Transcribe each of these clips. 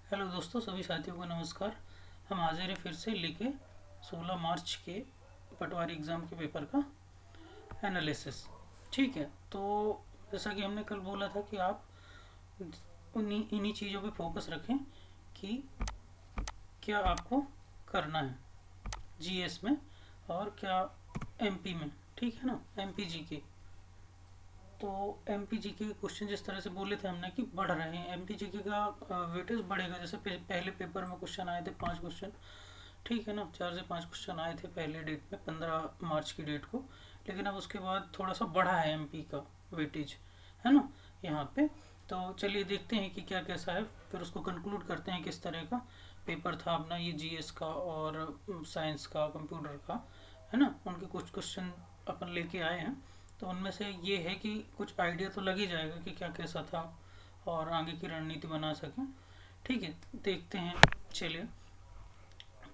Hello दोस्तों, सभी साथियों को नमस्कार। हम हाजिर हैं फिर से लेके 16 मार्च के पटवारी एग्ज़ाम के पेपर का एनालिसिस। ठीक है, तो जैसा कि हमने कल बोला था कि आप उन्हीं इन्हीं चीज़ों पे फोकस रखें कि क्या आपको करना है जीएस में और क्या एमपी में। ठीक है ना, एमपी जी के। तो एमपी जी के क्वेश्चन जिस तरह से बोले थे हमने कि बढ़ रहे हैं, एमपी जी के का वेटेज बढ़ेगा। जैसे पहले पेपर में क्वेश्चन आए थे 5 क्वेश्चन, ठीक है ना, 4 से 5 क्वेश्चन आए थे पहले डेट में 15 मार्च की डेट को। लेकिन अब उसके बाद थोड़ा सा बढ़ा है एमपी का वेटेज, है ना, यहाँ पे। तो चलिए देखते हैं कि क्या कैसा है, फिर उसको कंक्लूड करते हैं किस तरह का पेपर था अपना ये जीएस का और साइंस का, कंप्यूटर का, है ना। उनके कुछ क्वेश्चन अपन लेके आए हैं, तो उनमें से ये है कि कुछ आइडिया तो लग ही जाएगा कि क्या कैसा था और आगे की रणनीति बना सकें। ठीक है, देखते हैं। चलिए,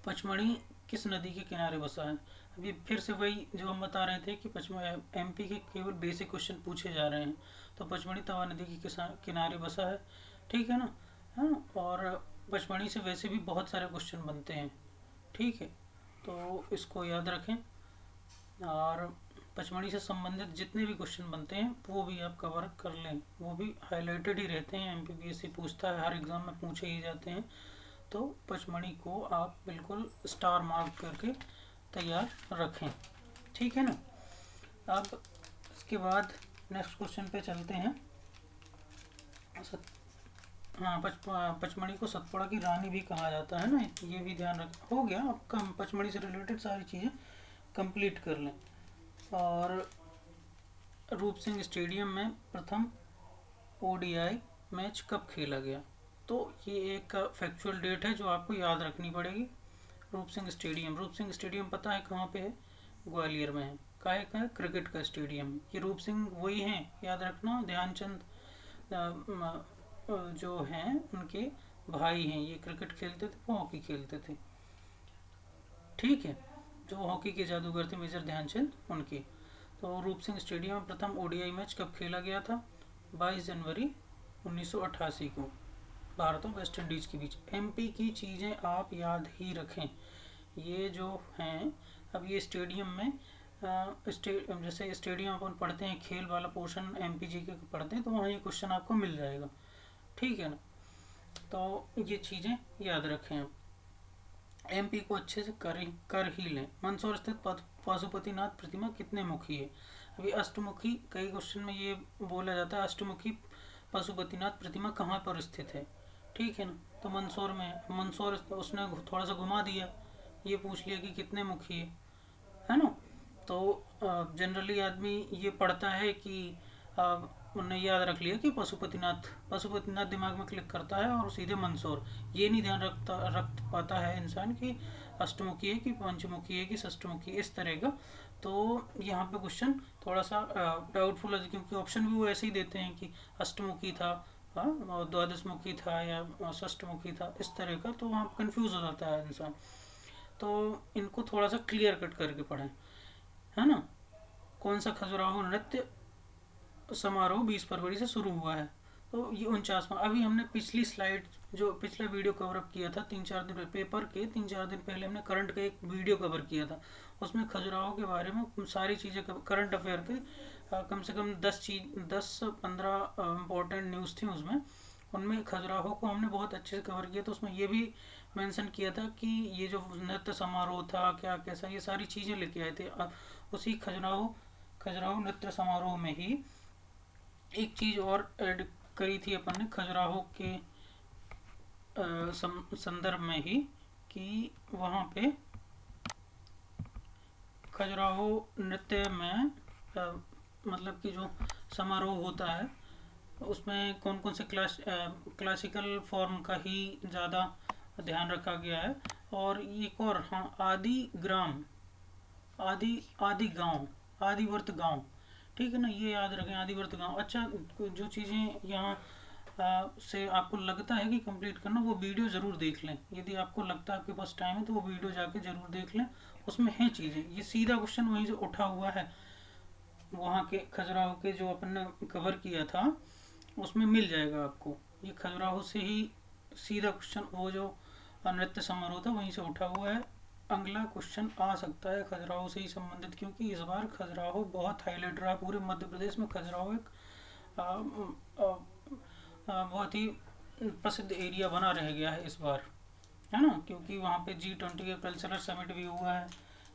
पचमढ़ी किस नदी के किनारे बसा है। अभी फिर से वही जो हम बता रहे थे कि पचमढ़ी एमपी के केवल बेसिक क्वेश्चन पूछे जा रहे हैं। तो पचमढ़ी तवा नदी के किनारे बसा है, ठीक है ना। हाँ, और पचमढ़ी से वैसे भी बहुत सारे क्वेश्चन बनते हैं, ठीक है, तो इसको याद रखें। और पचमढ़ी से संबंधित जितने भी क्वेश्चन बनते हैं वो भी आप कवर कर लें, वो भी हाईलाइटेड ही रहते हैं। एमपीपीएससी पूछता है, हर एग्ज़ाम में पूछे ही जाते हैं। तो पचमढ़ी को आप बिल्कुल स्टार मार्क करके तैयार रखें, ठीक है ना। अब इसके बाद नेक्स्ट क्वेश्चन पे चलते हैं। हाँ, पचमढ़ी को सतपुड़ा की रानी भी कहा जाता है ना, ये भी ध्यान रख। हो गया, अब कम पचमढ़ी से रिलेटेड सारी चीज़ें कंप्लीट कर लें। और रूप सिंह स्टेडियम में प्रथम ओडीआई मैच कब खेला गया। तो ये एक फैक्चुअल डेट है जो आपको याद रखनी पड़ेगी। रूप सिंह स्टेडियम पता है कहाँ पे है? ग्वालियर में है। काहे का है? क्रिकेट का स्टेडियम। ये रूप सिंह वही हैं, याद रखना, ध्यानचंद जो हैं उनके भाई हैं। ये क्रिकेट खेलते थे, वो हॉकी खेलते थे, ठीक है। जो हॉकी के जादूगर थे मेजर ध्यानचंद, उनके। तो रूप सिंह स्टेडियम में प्रथम ओडीआई मैच कब खेला गया था? 22 जनवरी 1988 को, भारत और वेस्ट इंडीज के बीच। एमपी की चीज़ें आप याद ही रखें। ये जो हैं, अब ये स्टेडियम में जैसे स्टेडियम अपन पढ़ते हैं, खेल वाला पोर्शन एमपी जी के पढ़ते हैं, तो वहाँ ये क्वेश्चन आपको मिल जाएगा, ठीक है ना। तो ये चीज़ें याद रखें आप। एमपी को अच्छे से कर ही लें। मंदसौर स्थित पशुपतिनाथ प्रतिमा कितने मुखी है? अभी अष्टमुखी, कई क्वेश्चन में ये बोला जाता है अष्टमुखी पशुपतिनाथ प्रतिमा कहाँ पर स्थित है, ठीक है ना। तो मंदसौर में है। मंदसौर उसने थोड़ा सा घुमा दिया, ये पूछ लिया कि कितने मुखी है ना। तो जनरली आदमी ये पढ़ता है कि उन्हें याद रख लिया कि पशुपतिनाथ, पशुपतिनाथ दिमाग में क्लिक करता है और सीधे मंदसौर। ये नहीं ध्यान रख पाता है इंसान कि अष्टमुखी है कि पंचमुखी है कि षष्टमुखी, इस तरह का। तो यहाँ पे क्वेश्चन थोड़ा सा डाउटफुल है, क्योंकि ऑप्शन भी वो ऐसे ही देते हैं कि अष्टमुखी था, हाँ, और द्वादशमुखी था या षष्टमुखी था, इस तरह का। तो वहाँ कंफ्यूज हो जाता है इंसान। तो इनको थोड़ा सा क्लियर कट करके पढ़ें, है ना। कौन सा खजुराहो नृत्य समारोह 20 फरवरी से शुरू हुआ है? तो ये 49वां। अभी हमने पिछली स्लाइड, जो पिछला वीडियो कवर अप किया था 3-4 दिन पेपर के 3-4 दिन पहले, हमने करंट का एक वीडियो कवर किया था। उसमें खजुराहो के बारे में सारी चीज़ें, करंट अफेयर के कम से कम 10-15 इम्पोर्टेंट न्यूज़ थी उसमें। उनमें खजुराहो को हमने बहुत अच्छे से कवर किया। तो उसमें ये भी मेंशन किया था कि ये जो नृत्य समारोह था क्या कैसा, ये सारी चीज़ें लेके आए थे। उसी खजुराहो खजुराहो नृत्य समारोह में ही एक चीज़ और ऐड करी थी अपन ने खजुराहो के संदर्भ में ही, कि वहाँ पे खजुराहो नृत्य में मतलब कि जो समारोह होता है उसमें कौन कौन से क्लासिकल फॉर्म का ही ज़्यादा ध्यान रखा गया है। और एक और, हाँ, आदि ग्राम, आदि आदि गांव, आदिवर्त गांव, ठीक है ना, ये याद रखें, आदिवर्त गांव। अच्छा, जो चीज़ें यहाँ से आपको लगता है कि कंप्लीट करना, वो वीडियो ज़रूर देख लें। यदि आपको लगता है आपके पास टाइम है तो वो वीडियो जाके ज़रूर देख लें, उसमें है चीज़ें। ये सीधा क्वेश्चन वहीं से उठा हुआ है, वहाँ के खजुराहो के जो अपन ने कवर किया था उसमें मिल जाएगा आपको। ये खजुराहो से ही सीधा क्वेश्चन वो जो नृत्य समारोह था वहीं से उठा हुआ है। अगला क्वेश्चन आ सकता है खजुराहो से ही संबंधित, क्योंकि इस बार खजुराहो बहुत हाईलाइट रहा। पूरे मध्य प्रदेश में खजुराहो एक बहुत ही प्रसिद्ध एरिया बना रह गया है इस बार, है ना, क्योंकि वहाँ पे G20 का कल्चरल समिट भी हुआ है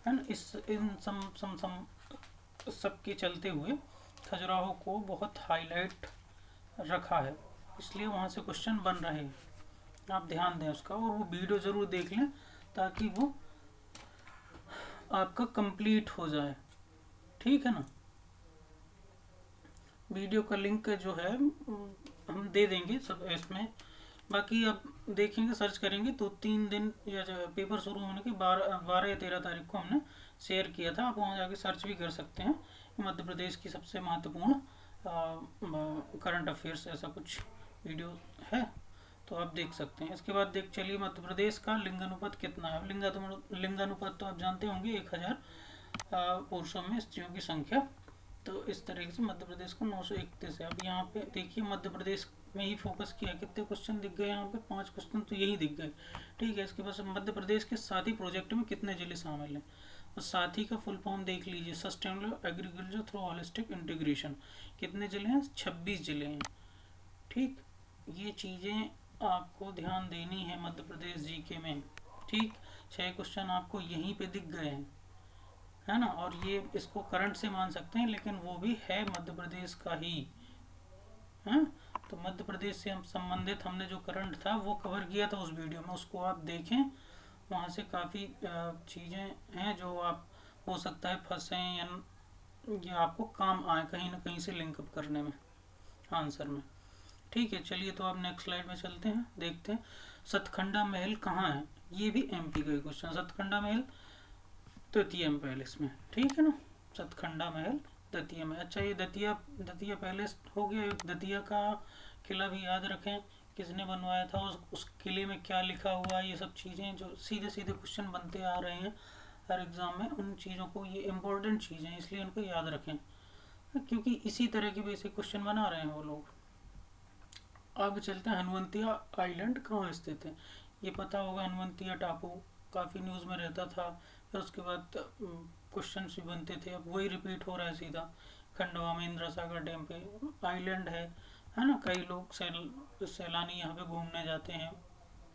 ना। इस इन सब के चलते हुए खजुराहो को बहुत हाईलाइट रखा है, इसलिए वहाँ से क्वेश्चन बन रहे हैं। आप ध्यान दें उसका, और वो वीडियो ज़रूर देख लें ताकि वो आपका कंप्लीट हो जाए, ठीक है ना। वीडियो का लिंक जो है हम दे देंगे सब इसमें। बाकी अब देखेंगे, सर्च करेंगे तो 3 दिन या पेपर शुरू होने के 12 या 13 तारीख को हमने शेयर किया था। आप वहाँ जाके सर्च भी कर सकते हैं। मध्य प्रदेश की सबसे महत्वपूर्ण करंट अफेयर्स ऐसा कुछ वीडियो है, तो आप देख सकते हैं। इसके बाद चलिए मध्य प्रदेश का लिंगानुपात कितना है। लिंगानुपात तो आप जानते होंगे 1000 पुरुषों में स्त्रियों की संख्या। तो इस तरीके से मध्य प्रदेश का 931 है। अब यहाँ पे देखिए मध्य प्रदेश में ही फोकस किया, कितने क्वेश्चन दिख गए यहाँ पे, 5 क्वेश्चन तो यही दिख गए, ठीक है। इसके बाद मध्य प्रदेश के साथी प्रोजेक्ट में कितने जिले शामिल हैं, और साथी का फुल फॉर्म देख लीजिए, sustainable agriculture through holistic integration. कितने जिले हैं, 26 जिले हैं, ठीक। ये चीज़ें आपको ध्यान देनी है मध्य प्रदेश जीके में, ठीक। 6 क्वेश्चन आपको यहीं पे दिख गए हैं, है ना। और ये इसको करंट से मान सकते हैं, लेकिन वो भी है मध्य प्रदेश का ही, है। तो मध्य प्रदेश से हम संबंधित हमने जो करंट था वो कवर किया था उस वीडियो में, उसको आप देखें। वहाँ से काफ़ी चीज़ें हैं जो आप हो सकता है फंसे या आपको काम आए कहीं ना कहीं से लिंकअप करने में, आंसर में, ठीक है। चलिए तो आप नेक्स्ट स्लाइड में चलते हैं, देखते हैं सतखंडा महल कहाँ है। ये भी एमपी का ही क्वेश्चन। सतखंडा महल द्वितीय पैलेस में, ठीक है ना। सतखंडा महल दतिया में। अच्छा, ये दतिया पैलेस हो गया। दतिया का किला भी याद रखें, किसने बनवाया था, उस किले में क्या लिखा हुआ, ये सब चीज़ें जो सीधे सीधे क्वेश्चन बनते आ रहे हैं हर एग्ज़ाम में, उन चीज़ों को, ये इम्पोर्टेंट चीज़ें हैं इसलिए उनको याद रखें, क्योंकि इसी तरह के बेसिक क्वेश्चन बना रहे हैं वो लोग। अब चलते हैं हनुवंतिया आइलैंड कहाँ स्थित है। ये पता होगा, हनुवंतिया टापू काफ़ी न्यूज़ में रहता था, फिर उसके बाद क्वेश्चन भी बनते थे। अब वही रिपीट हो रहा है सीधा। खंडवा में इंदिरा सागर डैम पे आइलैंड है ना। कई लोग सैलानी यहाँ पे घूमने जाते हैं,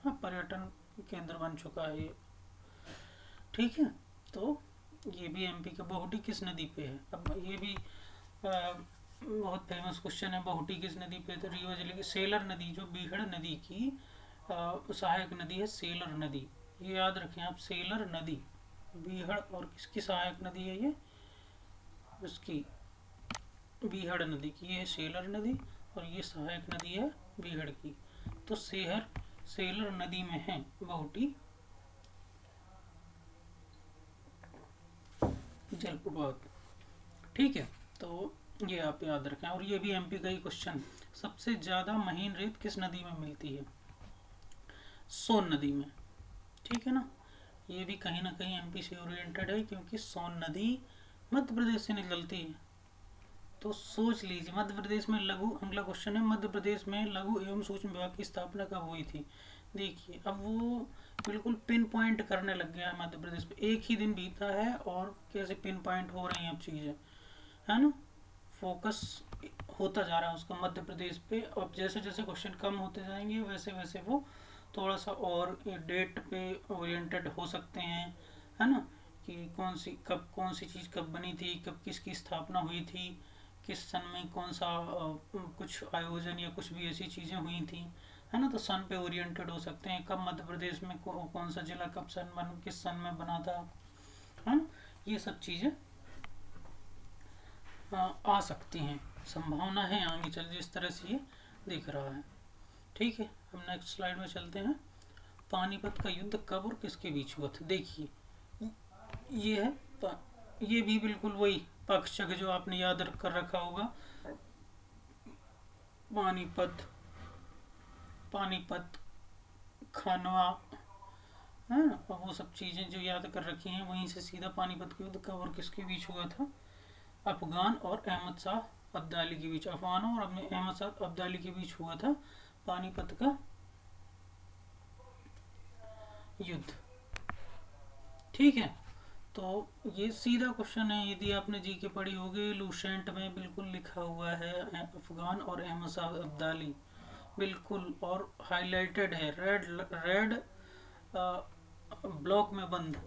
हाँ, पर्यटन केंद्र बन चुका है ये, ठीक है। तो ये भी एमपी का। बहुटी किस नदी पे है। अब ये भी बहुत फेमस क्वेश्चन है। बहुटी किस नदी पे, तो रीवा जिले की सेलर नदी, जो बीहड़ नदी की सहायक नदी है, सेलर नदी। ये याद रखें आप, सेलर नदी बीहड़, और किसकी सहायक नदी है ये, उसकी बीहड़ नदी की। ये है सेलर नदी और ये सहायक नदी है बीहड़ की। तो सेलर नदी में है बहुटी जलप्रपात, ठीक है। तो ये आप याद रखें। और ये भी एमपी का ही क्वेश्चन। सबसे ज़्यादा महीन रेत किस नदी में मिलती है, सोन नदी में, ठीक है ना। ये भी कहीं ना कहीं एमपी से ओरिएंटेड है, क्योंकि सोन नदी मध्य प्रदेश से निकलती है। तो सोच लीजिए, मध्य प्रदेश में लघु, अगला क्वेश्चन है, मध्य प्रदेश में लघु एवं सूक्ष्म विभाग की स्थापना कब हुई थी। देखिए अब वो बिल्कुल पिन पॉइंट करने लग गया है मध्य प्रदेश पे। एक ही दिन बीता है और कैसे पिन पॉइंट हो रही हैं अब चीज़ें, है ना। फोकस होता जा रहा है उसका मध्य प्रदेश पे। अब जैसे जैसे क्वेश्चन कम होते जाएंगे वैसे वैसे वो थोड़ा सा और डेट पे ओरिएंटेड हो सकते हैं, है ना, कि कौन सी चीज़ कब बनी थी, कब किसकी स्थापना हुई थी, किस सन में कौन सा कुछ आयोजन या कुछ भी ऐसी चीज़ें हुई थी, है ना। तो सन पे ओरिएंटेड हो सकते हैं, कब मध्य प्रदेश में कौन सा जिला कब किस सन में बना था, है ना। ये सब चीज़ें आ सकती हैं, संभावना है आगे चल, जिस तरह से ये दिख रहा है, ठीक है। हम नेक्स्ट स्लाइड में चलते हैं। पानीपत का युद्ध कब और किसके बीच हुआ था। देखिए ये है, ये भी बिल्कुल वही पक्षक जो आपने याद कर रखा होगा। पानीपत खानवा, हाँ, और वो सब चीज़ें जो याद कर रखी हैं, वहीं से सीधा पानीपत का युद्ध कब और किसके बीच हुआ था। अफगान और अहमद शाह अब्दाली के बीच, अफगानों और अहमद शाह अब्दाली के बीच हुआ था पानीपत का युद्ध। ठीक है, तो ये सीधा क्वेश्चन है, यदि आपने जी के पढ़ी होगी लूसेंट में बिल्कुल लिखा हुआ है अफगान और अहमद अब्दाली, बिल्कुल, और हाईलाइटेड है रेड रेड ब्लॉक में बंद,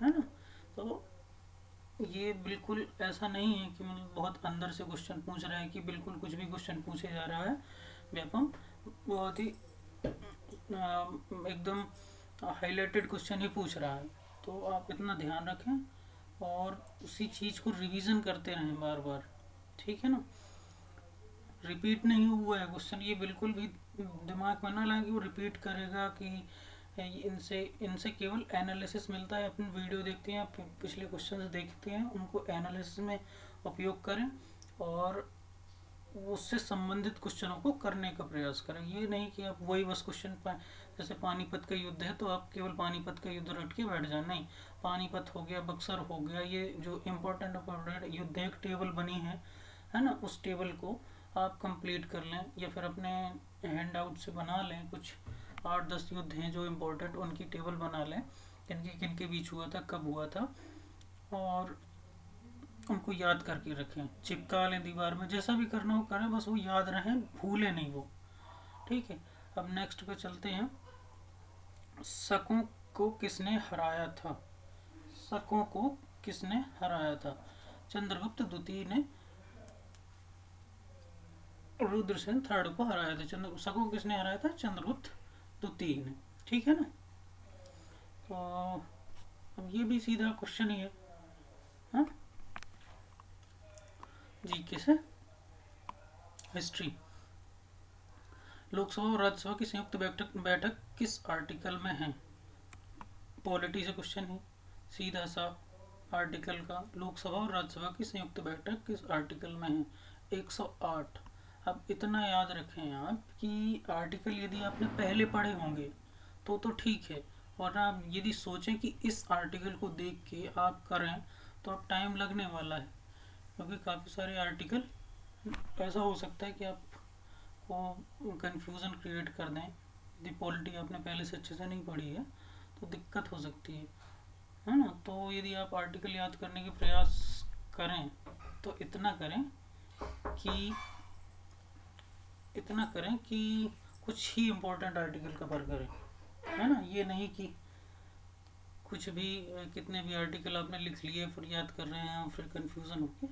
है ना। तो ये बिल्कुल ऐसा नहीं है कि मतलब बहुत अंदर से क्वेश्चन पूछ रहा है कि बिल्कुल कुछ भी क्वेश्चन पूछे जा रहा है। व्यापम बहुत ही एकदम हाईलाइटेड क्वेश्चन ही पूछ रहा है। तो आप इतना ध्यान रखें और उसी चीज़ को रिवीजन करते रहें बार बार, ठीक है ना। रिपीट नहीं हुआ है क्वेश्चन, ये बिल्कुल भी दिमाग में ना लाए कि वो रिपीट करेगा कि इनसे इनसे केवल एनालिसिस मिलता है। अपनी वीडियो देखते हैं, पिछले क्वेश्चंस देखते हैं, उनको एनालिसिस में उपयोग करें और उससे संबंधित क्वेश्चनों को करने का प्रयास करें। ये नहीं कि आप वही बस क्वेश्चन जैसे पानीपत का युद्ध है तो आप केवल पानीपत का युद्ध रट के बैठ जाए, नहीं। पानीपत हो गया, बक्सर हो गया, ये जो इम्पोर्टेंट युद्ध एक टेबल बनी है ना, उस टेबल को आप कंप्लीट कर लें या फिर अपने हैंड आउट से बना लें। कुछ 8-10 युद्ध हैं जो इम्पोर्टेंट, उनकी टेबल बना लें, किन के बीच हुआ था, कब हुआ था, और उनको याद करके रखें, चिपका लें दीवार में, जैसा भी करना हो करें, बस वो याद रहें, भूले नहीं वो। ठीक है, अब नेक्स्ट पे चलते हैं। शकों को किसने हराया था? शकों को किसने हराया था? चंद्रगुप्त द्वितीय ने रुद्रसेन थर्ड को हराया था। शकों को किसने हराया था? चंद्रगुप्त द्वितीय ने। ठीक है ना। तो अब ये भी सीधा क्वेश्चन ही है, हाँ? जीके से हिस्ट्री। लोकसभा और राज्यसभा की संयुक्त बैठक किस आर्टिकल में है? पॉलिटी से क्वेश्चन है, सीधा सा आर्टिकल का। लोकसभा और राज्यसभा की संयुक्त बैठक किस आर्टिकल में है? 108। अब इतना याद रखें आप कि आर्टिकल यदि आपने पहले पढ़े होंगे तो ठीक है, वरना आप यदि सोचें कि इस आर्टिकल को देख के आप करें तो आप टाइम लगने वाला है, क्योंकि काफ़ी सारे आर्टिकल ऐसा हो सकता है कि आपको कंफ्यूजन क्रिएट कर दें। यदि पॉलिटी आपने पहले से अच्छे से नहीं पढ़ी है तो दिक्कत हो सकती है ना। तो यदि आप आर्टिकल याद करने के प्रयास करें तो इतना करें कि कुछ ही इम्पोर्टेंट आर्टिकल कवर करें, है ना। ये नहीं कि कुछ भी कितने भी आर्टिकल आपने लिख लिए फिर याद कर रहे हैं और फिर कंफ्यूजन होके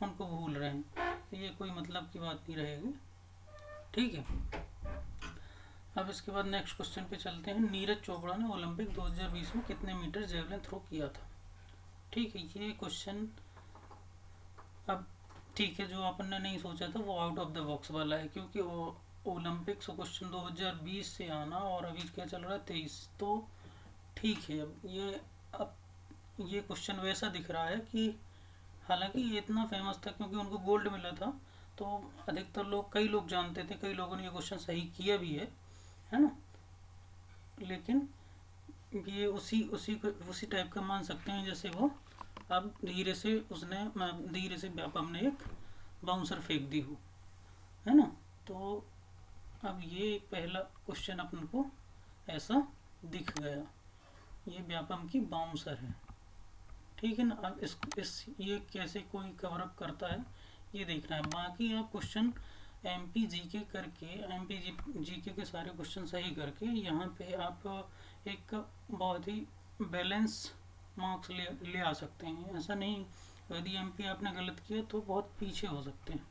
उनको भूल रहे हैं, तो ये कोई मतलब की बात नहीं रहेगी। ठीक है, अब इसके बाद नेक्स्ट क्वेश्चन पे चलते हैं। नीरज चोपड़ा ने ओलंपिक 2020 में कितने मीटर जेवलिन थ्रो किया था? ठीक है, ये क्वेश्चन अब ठीक है, जो अपन ने नहीं सोचा था वो आउट ऑफ द बॉक्स वाला है, क्योंकि ओलंपिक्स क्वेश्चन 2020 से आना और अभी क्या चल रहा है 23, तो ठीक है। अब ये क्वेश्चन वैसा दिख रहा है कि हालांकि ये इतना फेमस था क्योंकि उनको गोल्ड मिला था, तो अधिकतर लोग, कई लोग जानते थे, कई लोगों ने ये क्वेश्चन सही किया भी है ना। लेकिन ये उसी टाइप का मान सकते हैं जैसे वो अब धीरे से व्यापम ने एक बाउंसर फेंक दी हो, है ना। तो अब ये पहला क्वेश्चन अपन को ऐसा दिख गया, ये व्यापम की बाउंसर है। ठीक है ना। अब इस ये कैसे कोई कवर अप करता है ये देखना है। बाकी आप क्वेश्चन एमपी जीके करके, एमपी जीके के सारे क्वेश्चन सही करके यहाँ पे आप एक बहुत ही बैलेंस मार्क्स ले आ सकते हैं। ऐसा नहीं यदि एमपी आपने गलत किया तो बहुत पीछे हो सकते हैं,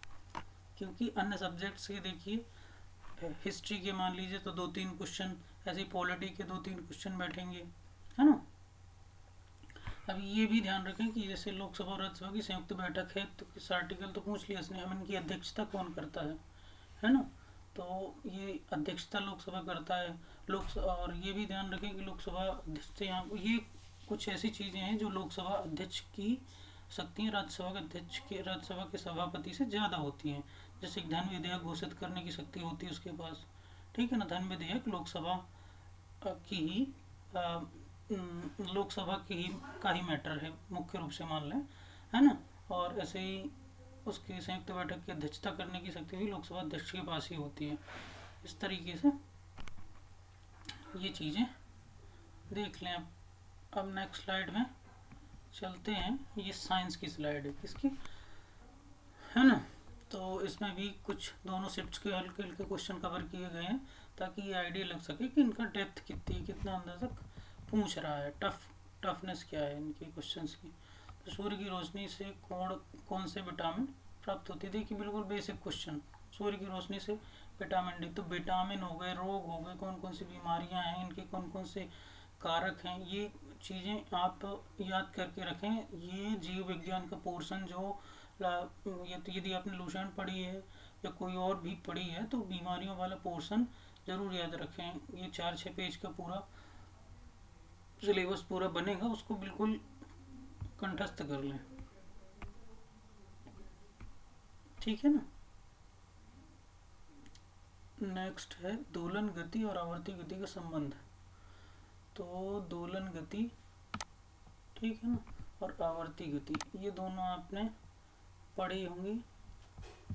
क्योंकि अन्य सब्जेक्ट्स के देखिए, हिस्ट्री के मान लीजिए तो 2-3 क्वेश्चन, ऐसे पॉलिटी के 2-3 क्वेश्चन बैठेंगे, है ना। अब ये भी ध्यान रखें कि जैसे लोकसभा और राज्यसभा की संयुक्त बैठक है तो इस आर्टिकल तो पूछ लिया इसने, हम इनकी अध्यक्षता कौन करता है ना। तो ये अध्यक्षता लोकसभा करता है। और ये भी ध्यान रखें कि लोकसभा अध्यक्ष यहाँ ये कुछ ऐसी चीज़ें हैं जो लोकसभा अध्यक्ष की शक्तियाँ राज्यसभा के सभापति से ज़्यादा होती हैं। जैसे धन विधेयक घोषित करने की शक्ति होती है उसके पास, ठीक है ना। धन विधेयक लोकसभा की ही लोकसभा का ही मैटर है मुख्य रूप से मान लें, है ना। और ऐसे ही उसकी संयुक्त बैठक की अध्यक्षता करने की शक्ति भी लोकसभा अध्यक्ष के पास ही होती है। इस तरीके से ये चीज़ें देख लें। अब नेक्स्ट स्लाइड में चलते हैं। ये साइंस की स्लाइड है, किसकी है ना। तो इसमें भी कुछ दोनों शिफ्ट्स के हल्के हल्के क्वेश्चन कवर किए गए हैं, ताकि ये आइडिया लग सके कि इनका डेप्थ कितनी है, कितना अंदर तक पूछ रहा है, टफनेस क्या है इनके क्वेश्चंस की। तो सूर्य की रोशनी से कौन से विटामिन प्राप्त होती है। देखिए बिल्कुल बेसिक क्वेश्चन, सूर्य की रोशनी से विटामिन डी। तो विटामिन हो गए, रोग हो गए, कौन कौन सी बीमारियां हैं, इनके कौन कौन से कारक हैं, ये चीज़ें आप याद करके रखें। ये जीव विज्ञान का पोर्शन जो यदि आपने लूसेंट पढ़ी है या कोई और भी पढ़ी है तो बीमारियों वाला पोर्शन ज़रूर याद रखें। ये 4-6 पेज का पूरा सिलेबस पूरा बनेगा, उसको बिल्कुल कंठस्थ कर लें, ठीक है ना। नेक्स्ट है दोलन गति और आवर्ती गति का संबंध। तो दोलन गति, ठीक है ना, और आवर्ती गति ये दोनों आपने पढ़ी होंगी।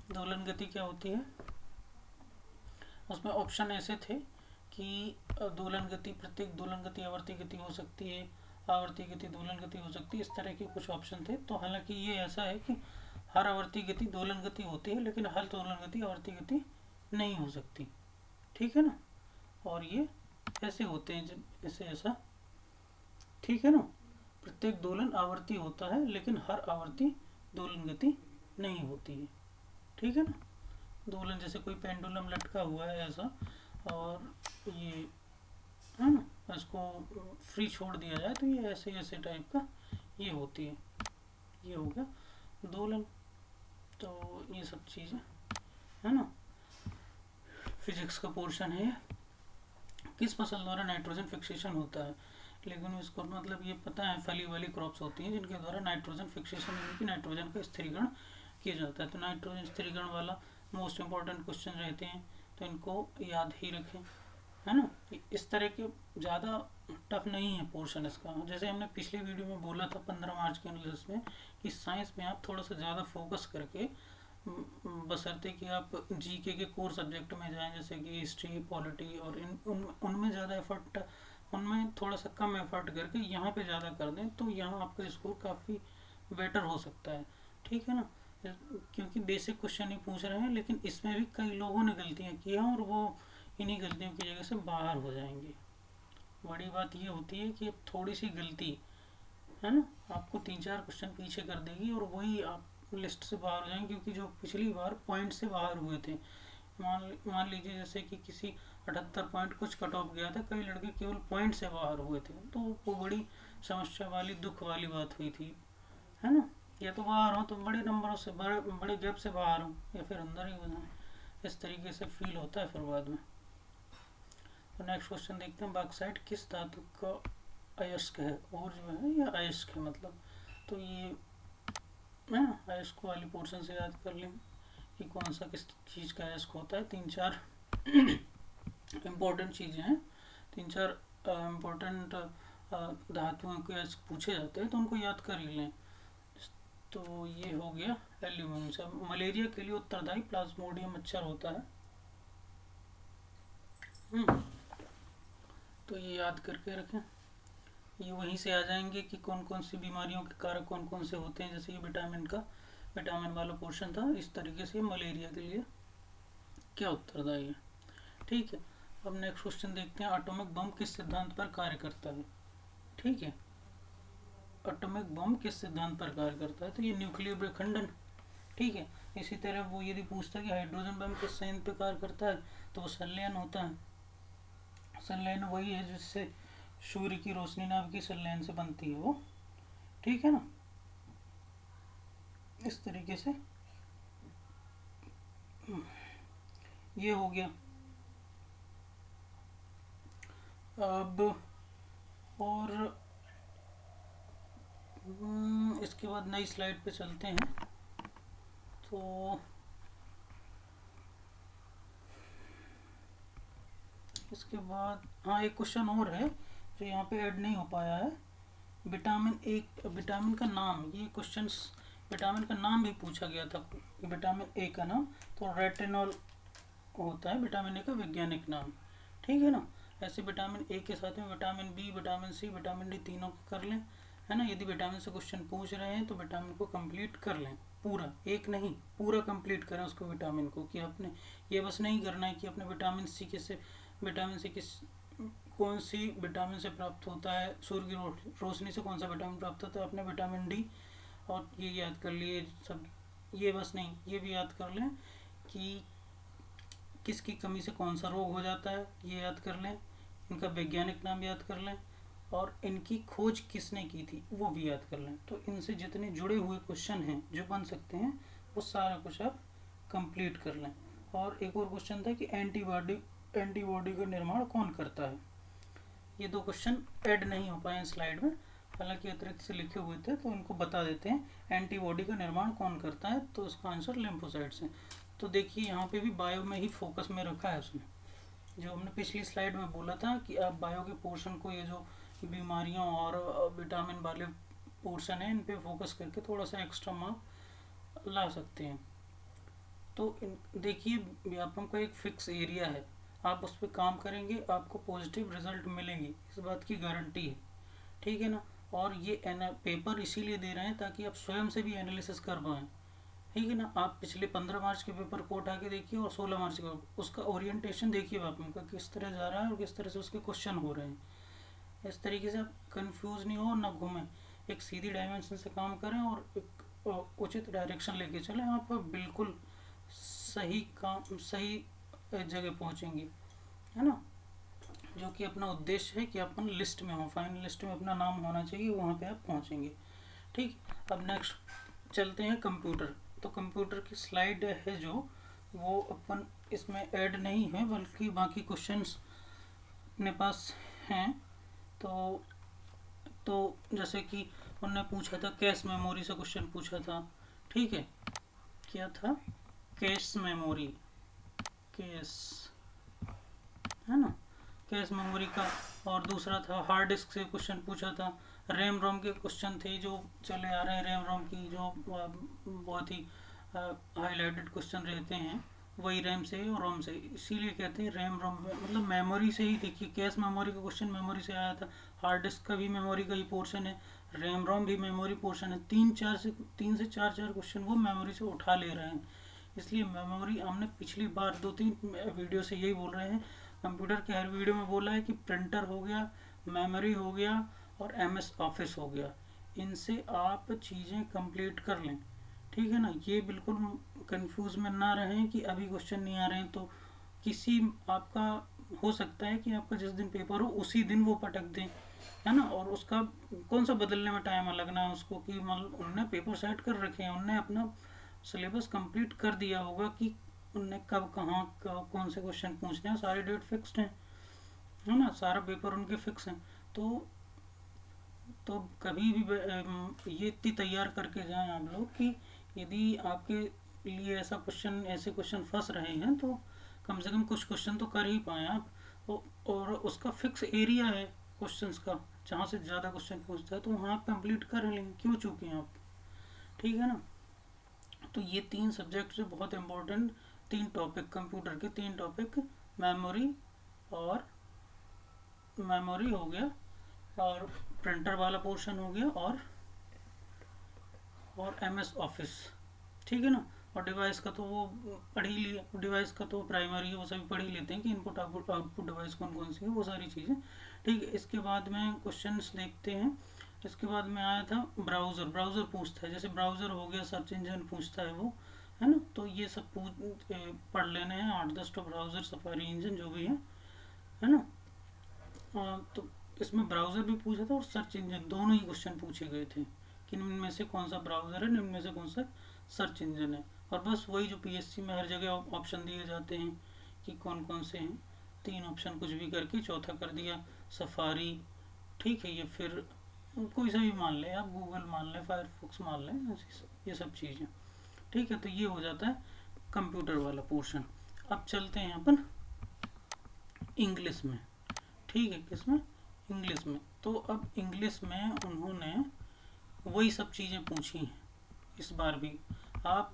दोलन गति क्या होती है, उसमें ऑप्शन ऐसे थे कि दोलन गति, प्रत्येक दोलन गति आवर्ती गति हो सकती है, आवर्ती गति दोलन गति हो सकती है, इस तरह के कुछ ऑप्शन थे। तो हालांकि ये ऐसा है कि हर आवर्ती गति दोलन गति होती है, लेकिन हर दोलन गति आवर्ती गति नहीं हो सकती, ठीक है ना। और ये ऐसे होते हैं जैसे ऐसा, ठीक है ना। प्रत्येक दोलन आवर्ती होता है, लेकिन हर आवर्ती दोलन गति नहीं होती है, ठीक है ना। दोलन जैसे कोई पेंडुलम लटका हुआ है ऐसा, और ये है ना, इसको फ्री छोड़ दिया जाए तो ये ऐसे ऐसे टाइप का ये होती है। ये हो गया दोलन। तो ये सब चीज़ें है ना, फिजिक्स का पोर्शन है। किस फसल द्वारा नाइट्रोजन फिक्सेशन होता है। लेकिन इसको मतलब ये पता है, फली वाली क्रॉप्स होती हैं जिनके द्वारा नाइट्रोजन फिक्सेशन यानी कि नाइट्रोजन का स्थिरीकरण किया जाता है। तो नाइट्रोजन स्थिरीकरण वाला मोस्ट इम्पॉर्टेंट क्वेश्चन रहते हैं, तो इनको याद ही रखें, है ना। इस तरह के ज़्यादा टफ नहीं है पोर्शन इसका। जैसे हमने पिछले वीडियो में बोला था 15 मार्च के एनालिसिस में कि साइंस में आप थोड़ा सा ज़्यादा फोकस करके, बशर्ते कि आप जीके के कोर सब्जेक्ट में जाएं, जैसे कि हिस्ट्री, पॉलिटी, और उनमें ज़्यादा एफर्ट, उनमें थोड़ा सा कम एफर्ट करके यहाँ पे ज़्यादा कर दें, तो यहाँ आपका स्कोर काफ़ी बेटर हो सकता है, ठीक है ना। क्योंकि बेसिक क्वेश्चन ही पूछ रहे हैं, लेकिन इसमें भी कई लोगों ने गलतियाँ की हैं और वो इन्हीं गलतियों की जगह से बाहर हो जाएंगे। बड़ी बात ये होती है कि अब थोड़ी सी गलती है ना, आपको 3-4 क्वेश्चन पीछे कर देगी और वही आप लिस्ट से बाहर हो जाएंगे। क्योंकि जो पिछली बार पॉइंट से बाहर हुए थे, मान लीजिए जैसे कि किसी 78 पॉइंट कुछ कट ऑफ गया था, कई लड़के केवल पॉइंट से बाहर हुए थे, तो वो बड़ी समस्या वाली, दुख वाली बात हुई थी, है ना। या तो बाहर हो तो बड़े नंबरों से, बड़े गैप से बाहर हो, या फिर अंदर ही हो जाए, इस तरीके से फील होता है फिर बाद में। तो नेक्स्ट क्वेश्चन देखते हैं। बॉक्साइट किस धातु का अयस्क है, और जो है या अयस्क है मतलब। तो ये है ना, अयस्क वाली पोर्शन से याद कर लें कि कौन सा किस चीज़ का अयस्क होता है। 3-4 इम्पोर्टेंट चीज़ें हैं, 3-4 इम्पोर्टेंट धातुओं के अयस्क पूछे जाते हैं, तो उनको याद कर ही लें। तो ये हो गया एल्यूमिनियम से। मलेरिया के लिए उत्तरदायी प्लाज्मोडियम मच्छर होता है। तो ये याद करके रखें। ये वहीं से आ जाएंगे कि कौन कौन सी बीमारियों के कारक कौन कौन से होते हैं। जैसे ये विटामिन वाला पोर्शन था, इस तरीके से मलेरिया के लिए क्या उत्तरदायी है, ठीक है। अब नेक्स्ट क्वेश्चन देखते हैं। एटॉमिक बम किस सिद्धांत पर कार्य करता है, ठीक है। एटॉमिक बम किस सिद्धांत पर कार्य करता है, तो ये न्यूक्लियर विखंडन, ठीक है। इसी तरह वो यदि पूछता है कि हाइड्रोजन बम किस संयंत्र पर कार्य करता है, तो वो संलयन होता है। संलयन वही है जिससे सूर्य की रोशनी नाभ की संलयन से बनती है वो, ठीक है ना। इस तरीके से ये हो गया। अब और इसके बाद नई स्लाइड पे चलते हैं। तो इसके बाद हाँ, एक क्वेश्चन और है जो यहाँ पे ऐड नहीं हो पाया है। विटामिन का नाम, ये क्वेश्चंस विटामिन का नाम भी पूछा गया था। विटामिन ए का नाम तो रेटिनॉल होता है, विटामिन ए का वैज्ञानिक नाम, ठीक है ना। ऐसे विटामिन ए के साथ में vitamin B, vitamin C, vitamin D तीनों को कर लें, है ना। यदि विटामिन से क्वेश्चन पूछ रहे हैं तो विटामिन को कंप्लीट कर लें पूरा, एक नहीं पूरा कंप्लीट करें उसको विटामिन को, कि आपने ये बस नहीं करना है कि अपने विटामिन सी किस कौन सी विटामिन से प्राप्त होता है, सूर्य की रोशनी से कौन सा विटामिन प्राप्त होता है, अपने विटामिन डी, और ये याद कर लिए सब। ये बस नहीं, ये भी याद कर लें कि किसकी कमी से कौन सा रोग हो जाता है, ये याद कर लें, इनका वैज्ञानिक नाम याद कर लें, और इनकी खोज किसने की थी वो भी याद कर लें। तो इनसे जितने जुड़े हुए क्वेश्चन हैं जो बन सकते हैं वो सारा कुछ आप कंप्लीट कर लें। और एक और क्वेश्चन था कि एंटीबॉडी का निर्माण कौन करता है। ये दो क्वेश्चन ऐड नहीं हो पाए स्लाइड में, हालांकि अतिरिक्त से लिखे हुए थे, तो इनको बता देते हैं। एंटीबॉडी का निर्माण कौन करता है, तो इसका आंसर लिम्फोसाइट्स है। तो देखिए यहाँ पे भी बायो में ही फोकस में रखा है उसने, जो हमने पिछली स्लाइड में बोला था कि आप बायो के पोर्शन को, ये जो बीमारियों और विटामिन वाले पोर्शन है, इन पे फोकस करके थोड़ा सा एक्स्ट्रा मार्क ला सकते हैं। तो देखिए व्यापम का एक फिक्स एरिया है, आप उस पर काम करेंगे आपको पॉजिटिव रिजल्ट मिलेंगे, इस बात की गारंटी है, ठीक है ना। और ये पेपर इसीलिए दे रहे हैं ताकि आप स्वयं से भी एनालिसिस कर पाएँ, ठीक है ना। आप पिछले 15 मार्च के पेपर को उठा के देखिए और 16 मार्च का उसका ओरिएंटेशन देखिए व्यापम का किस तरह जा रहा है और किस तरह से उसके क्वेश्चन हो रहे हैं। इस तरीके से आप कंफ्यूज नहीं हो और ना घूमें, एक सीधी डायमेंशन से काम करें और एक उचित डायरेक्शन लेके चलें, आप बिल्कुल सही जगह पहुंचेंगे, है ना। जो कि अपना उद्देश्य है कि अपन लिस्ट में हो, फाइनल लिस्ट में अपना नाम होना चाहिए, वहाँ पे आप पहुँचेंगे, ठीक। अब नेक्स्ट चलते हैं कंप्यूटर। तो कंप्यूटर की स्लाइड है जो वो अपन इसमें ऐड नहीं है, बल्कि बाकी क्वेश्चंस अपने पास हैं। तो जैसे कि उन्होंने पूछा था कैश मेमोरी से क्वेश्चन पूछा था, ठीक है, क्या था, कैश मेमोरी, कैश, है ना, कैश मेमोरी का। और दूसरा था हार्ड डिस्क से क्वेश्चन पूछा था। रैम रोम के क्वेश्चन थे जो चले आ रहे हैं, रैम रोम की जो बहुत ही हाईलाइटेड क्वेश्चन रहते हैं, वही रैम से और रोम से, इसीलिए कहते हैं रैम रोम, मतलब मेमोरी से ही। देखिए कैश मेमोरी का क्वेश्चन मेमोरी से आया था, हार्ड डिस्क का भी मेमोरी का ही पोर्शन है, रैम रोम भी मेमोरी पोर्शन है। तीन से चार क्वेश्चन वो मेमोरी से उठा ले रहे हैं, इसलिए मेमोरी हमने पिछली बार 2-3 वीडियो से यही बोल रहे हैं, कंप्यूटर के हर वीडियो में बोला है कि प्रिंटर हो गया, मेमोरी हो गया और MS ऑफिस हो गया, इनसे आप चीज़ें कंप्लीट कर लें, ठीक है ना। ये बिल्कुल कंफ्यूज में ना रहें कि अभी क्वेश्चन नहीं आ रहे हैं, तो किसी आपका हो सकता है कि आपका जिस दिन पेपर हो उसी दिन वो पटक दें, है ना, और उसका कौन सा बदलने में टाइम लगना है उसको, कि मतलब उनने पेपर सेट कर रखे हैं, उनने अपना सिलेबस कंप्लीट कर दिया होगा कि उनने कब कहाँ कौन से क्वेश्चन पूछने हैं, सारे डेट फिक्स्ड हैं, है ना, सारा पेपर उनके फिक्स हैं। तो कभी भी ये इतनी तैयार करके जाएं आप लोग कि यदि आपके लिए ऐसे क्वेश्चन फंस रहे हैं तो कम से कम कुछ क्वेश्चन तो कर ही पाएँ आप। और उसका फिक्स एरिया है क्वेश्चंस का, जहाँ से ज़्यादा क्वेश्चन पूछता है तो वहाँ आप कंप्लीट कर लेंगे, क्यों चूकें आप, ठीक है ना। तो ये 3 सब्जेक्ट जो बहुत इम्पोर्टेंट 3 टॉपिक, कंप्यूटर के 3 टॉपिक, मेमोरी हो गया और प्रिंटर वाला पोर्शन हो गया और MS ऑफिस, ठीक है ना। और डिवाइस का तो वो पढ़ ही लिए, डिवाइस का तो प्राइमरी है, वो सभी पढ़ ही लेते हैं कि इनपुट आउटपुट डिवाइस कौन कौन सी है, वो सारी चीज़ें, ठीक है। इसके बाद में क्वेश्चंस देखते हैं। इसके बाद में आया था ब्राउज़र पूछता है, जैसे ब्राउज़र हो गया, सर्च इंजन पूछता है वो, है ना। तो ये सब पढ़ लेने हैं, 8-10 तो ब्राउज़र, सफारी इंजन जो भी है ना। तो इसमें ब्राउज़र भी पूछा था और सर्च इंजन दोनों ही क्वेश्चन पूछे गए थे कि इनमें से कौन सा ब्राउज़र है, इनमें से कौन सा सर्च इंजन है। और बस वही जो PSC में हर जगह ऑप्शन दिए जाते हैं कि कौन कौन से हैं, 3 ऑप्शन कुछ भी करके चौथा कर दिया सफारी, ठीक है। ये फिर कोई सा भी मान लें आप, गूगल मान लें, फायरफॉक्स मान लें, ये सब चीज़ें, ठीक है। तो ये हो जाता है कंप्यूटर वाला पोर्शन। अब चलते हैं अपन इंग्लिश में, ठीक है, किसमें, इंग्लिश में। तो अब इंग्लिश में उन्होंने वही सब चीज़ें पूछी हैं इस बार भी। आप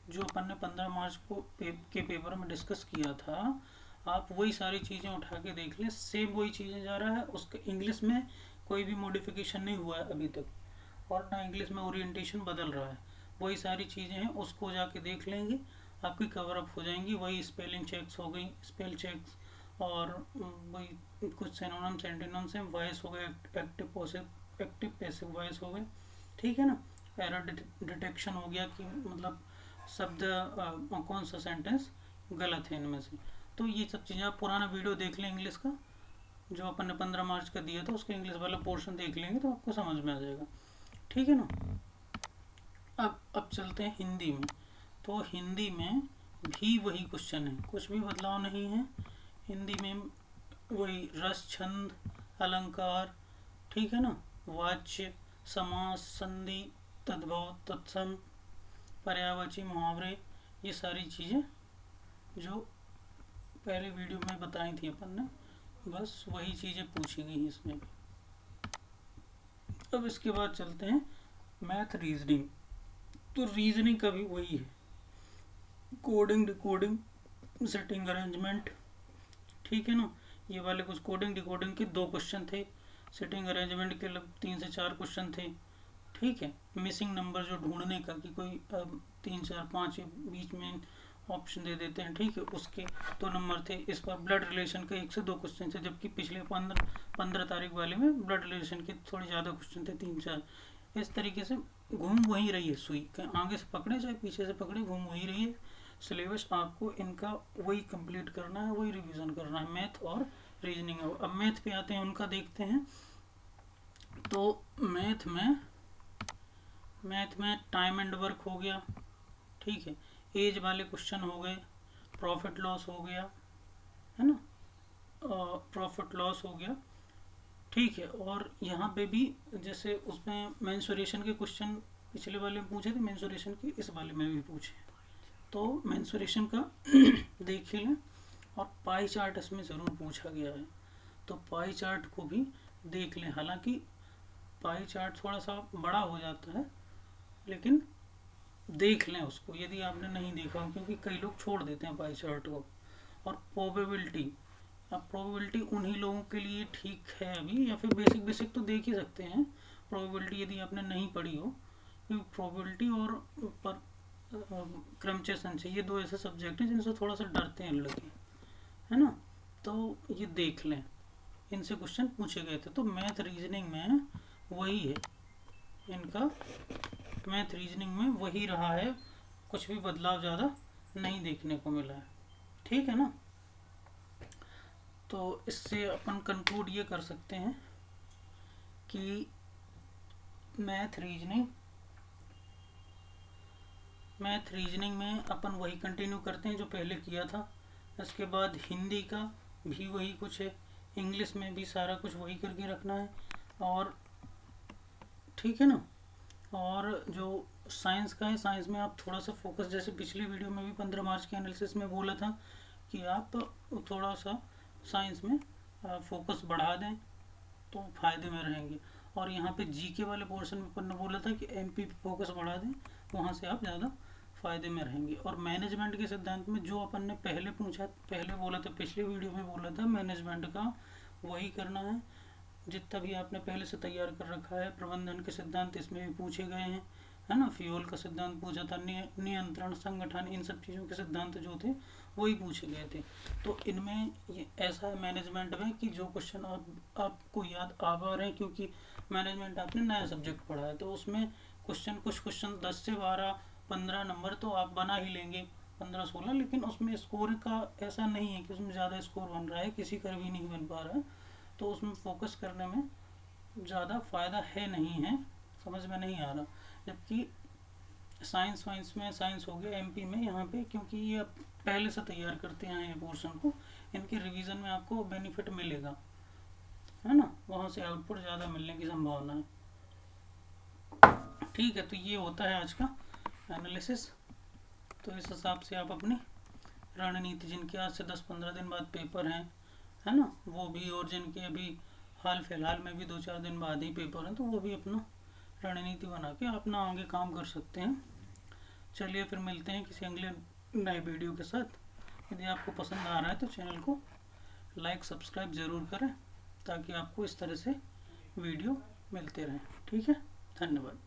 जो अपन ने 15 मार्च को के पेपर में डिस्कस किया था, आप वही सारी चीज़ें उठा के देख लें, सेम वही चीज़ें जा रहा है, उसके इंग्लिश में कोई भी मॉडिफिकेशन नहीं हुआ है अभी तक, और ना इंग्लिश में ओरिएंटेशन बदल रहा है, वही सारी चीज़ें हैं, उसको जाके देख लेंगे, आपकी कवर अप हो जाएंगी। वही स्पेलिंग चेक्स हो गई, स्पेल चेक्स, और वही कुछ सिनोनिम्स एंटोनिम्स हैं, वॉइस हो गए, एक्टिव पैसिव वॉइस हो गए, ठीक है ना। एरर डिटेक्शन हो गया कि मतलब शब्द कौन सा सेंटेंस गलत है इनमें से। तो ये सब चीज़ें आप पुराना वीडियो देख लें इंग्लिश का, जो अपन ने 15 मार्च का दिया था, उसका इंग्लिश वाला पोर्शन देख लेंगे तो आपको समझ में आ जाएगा, ठीक है ना। अब चलते हैं हिंदी में। तो हिंदी में भी वही क्वेश्चन है, कुछ भी बदलाव नहीं है। हिंदी में वही रस, छंद, अलंकार, ठीक है ना, वाच्य, समास, संधि, तद्भव, तत्सम, पर्यायवाची, मुहावरे, ये सारी चीज़ें जो पहले वीडियो में बताई थी अपन ने, बस वही चीज़ें पूछी गई इसमें भी। अब इसके बाद चलते हैं मैथ रीजनिंग। तो रीजनिंग का भी वही है, कोडिंग, डिकोडिंग, सेटिंग, अरेंजमेंट, ठीक है ना। ये वाले कुछ कोडिंग डिकोडिंग के 2 क्वेश्चन थे, सेटिंग अरेंजमेंट के 3 से 4 क्वेश्चन थे, ठीक है। मिसिंग नंबर जो ढूंढने का कि कोई 3, 4, 5 बीच में ऑप्शन दे देते हैं, ठीक है, उसके 2 नंबर थे। इस पर ब्लड रिलेशन का 1 से 2 क्वेश्चन थे, जबकि पिछले 15 तारीख वाले में ब्लड रिलेशन के थोड़े ज़्यादा क्वेश्चन थे, 3, 4। इस तरीके से घूम वही रही है सुई, आगे से पकड़े चाहे पीछे से पकड़े, घूम वही रही है। सिलेबस आपको इनका वही कंप्लीट करना है, वही रिवीजन करना है, मैथ और रीजनिंग। अब मैथ पे आते हैं, उनका देखते हैं। तो मैथ में टाइम एंड वर्क हो गया, ठीक है, एज वाले क्वेश्चन हो गए, प्रॉफिट लॉस हो गया, है ना, प्रॉफिट लॉस हो गया, ठीक है। और यहाँ पे भी जैसे उसमें मेंसुरेशन के क्वेश्चन पिछले वाले में पूछे थे, मेंसुरेशन की इस वाले में भी पूछे, तो मेंसुरेशन का देख लें। और पाई चार्ट इसमें ज़रूर पूछा गया है, तो पाई चार्ट को भी देख लें। हालांकि पाई चार्ट थोड़ा सा बड़ा हो जाता है, लेकिन देख लें उसको यदि आपने नहीं देखा हो, क्योंकि कई लोग छोड़ देते हैं पाई चार्ट को। और प्रोबेबिलिटी, अब प्रोबेबिलिटी उन्हीं लोगों के लिए ठीक है अभी, या फिर बेसिक तो देख ही सकते हैं प्रोबेबिलिटी यदि आपने नहीं पढ़ी हो, क्योंकि प्रोबेबिलिटी और पर क्रमचय संचय, ये 2 ऐसे सब्जेक्ट हैं जिनसे थोड़ा सा डरते हैं लड़के, है ना। तो ये देख लें, इनसे क्वेश्चन पूछे गए थे। तो मैथ रीजनिंग में वही है, इनका मैथ रीजनिंग में वही रहा है, कुछ भी बदलाव ज़्यादा नहीं देखने को मिला है, ठीक है ना। तो इससे अपन कंक्लूड ये कर सकते हैं कि मैथ रीजनिंग में अपन वही कंटिन्यू करते हैं जो पहले किया था। इसके बाद हिंदी का भी वही कुछ है, इंग्लिश में भी सारा कुछ वही करके रखना है, और ठीक है ना। और जो साइंस का है, साइंस में आप थोड़ा सा फोकस, जैसे पिछले वीडियो में भी 15 मार्च के एनालिसिस में बोला था कि आप थोड़ा सा साइंस में फोकस बढ़ा दें तो फ़ायदे में रहेंगे। और यहाँ पे जीके वाले पोर्शन में अपन ने बोला था कि एमपी पे फोकस बढ़ा दें, वहाँ से आप ज़्यादा फ़ायदे में रहेंगे। और मैनेजमेंट के सिद्धांत में जो अपन ने पहले बोला था, पिछले वीडियो में बोला था, मैनेजमेंट का वही करना है जितना भी आपने पहले से तैयार कर रखा है। प्रबंधन के सिद्धांत इसमें भी पूछे गए हैं, है ना। फ्यूल का सिद्धांत पूछा था, नियंत्रण, संगठन, इन सब चीज़ों के सिद्धांत जो थे वही पूछे गए थे। तो इनमें ये ऐसा है मैनेजमेंट में कि जो क्वेश्चन आपको याद आ पा रहे हैं, क्योंकि मैनेजमेंट आपने नया सब्जेक्ट पढ़ा है, तो उसमें कुछ क्वेश्चन 10 से 12, 15 नंबर तो आप बना ही लेंगे, 15-16। लेकिन उसमें स्कोर का ऐसा नहीं है कि उसमें ज़्यादा स्कोर बन रहा है, किसी का भी नहीं बन पा रहा है, तो उसमें फोकस करने में ज़्यादा फ़ायदा है नहीं है, समझ में नहीं आ रहा। जबकि साइंस में साइंस हो गया एमपी में, यहाँ पे क्योंकि ये आप पहले से तैयार करते हैं ये पोर्शन को, इनके रिवीजन में आपको बेनिफिट मिलेगा, है ना, वहाँ से आउटपुट ज़्यादा मिलने की संभावना है, ठीक है। तो ये होता है आज का एनालिसिस। तो इस हिसाब से आप अपनी रणनीति, जिनके आज से 10-15 दिन बाद पेपर हैं, है ना, वो भी, और जिनके अभी हाल फिलहाल में भी 2-4 दिन बाद ही पेपर हैं, तो वो भी अपना रणनीति बना के अपना आगे काम कर सकते हैं। चलिए फिर मिलते हैं किसी अगले नए वीडियो के साथ। यदि आपको पसंद आ रहा है तो चैनल को लाइक सब्सक्राइब ज़रूर करें ताकि आपको इस तरह से वीडियो मिलते रहें। ठीक है, धन्यवाद।